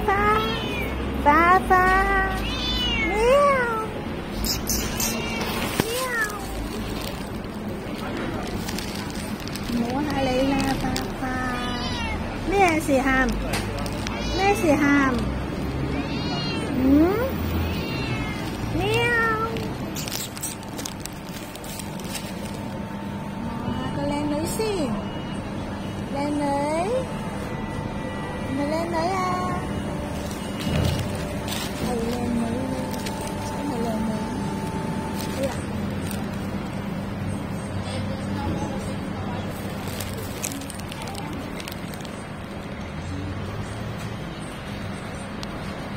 花，花花，喵，喵，摸下你啦，花花。咩事喊？咩事喊？嗯？喵。望下個靚女先，靚女，係咪靚女啊？係靚女，真係靚女。哎呀！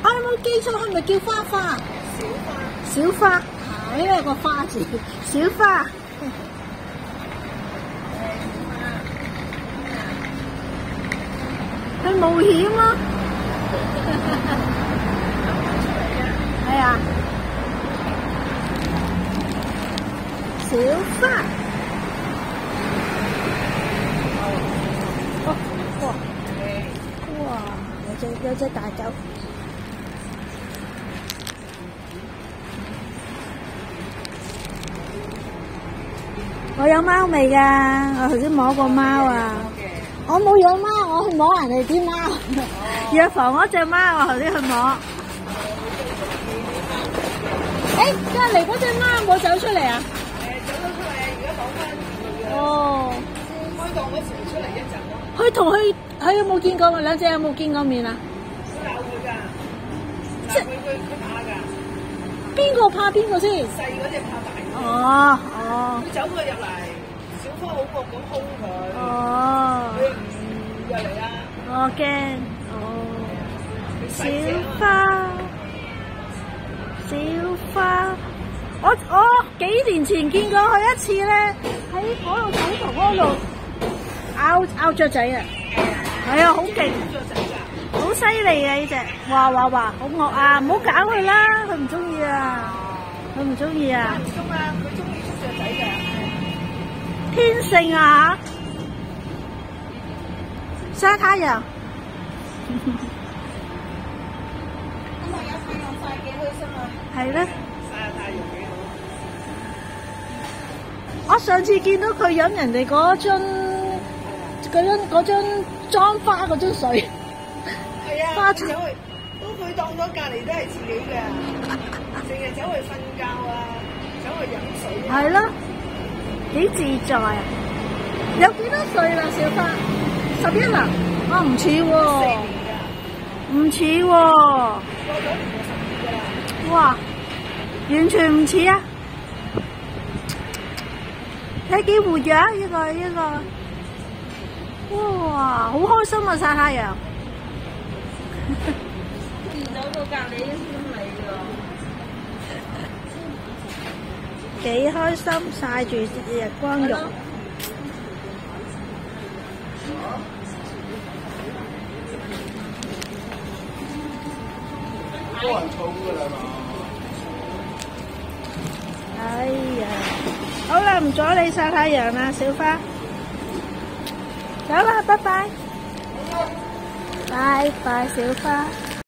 我有冇記錯？係咪叫花花？小花。小花，係因為個花字，小花。去冒險咯！係啊，小花。哇！有隻大狗。我有貓未㗎？我頭先摸過貓啊！我冇養貓，我去摸人哋啲貓。藥房嗰隻貓，我頭先去摸。隔離嗰隻貓冇走出嚟啊？走咗出嚟，而家講翻。哦。開檔嗰時出嚟一陣咯。佢同佢有冇見過？兩隻有冇見過面啊？都有㗎。即係佢怕㗎。邊個怕邊個先？細嗰隻怕大。哦。佢走過入嚟，小花好惡咁兇佢。哦。佢唔入嚟啊！我驚。哦。小花，小花，我幾年前見過佢一次咧，喺嗰度草叢嗰度拗雀仔啊！係啊，好勁，好犀利啊！呢隻，哇，好惡啊！唔好搞佢啦，佢唔中意啊！佢唔中意啊！唔中啊！佢中意捉雀仔嘅，天性啊！曬太陽。咁啊，有太陽曬幾開心啊！係咧。曬下太陽幾好。我上次見到佢飲人哋嗰樽裝花嗰樽水。係啊。花走去，都佢當咗隔離都係自己嘅，成日走去瞓覺啊，走去飲水。係咯。幾自在啊！有幾多歲啦，小花？11啦。啊，唔似喎。唔似喎。哇，完全唔似啊！睇幾活躍啊！呢個，哇，好開心啊！曬太陽。走到隔離先嚟㗎。幾開心，曬住日光浴。多人操㗎啦嘛！哎呀，好啦，唔阻你曬太陽啦，小花。走啦，拜拜。拜拜，小花。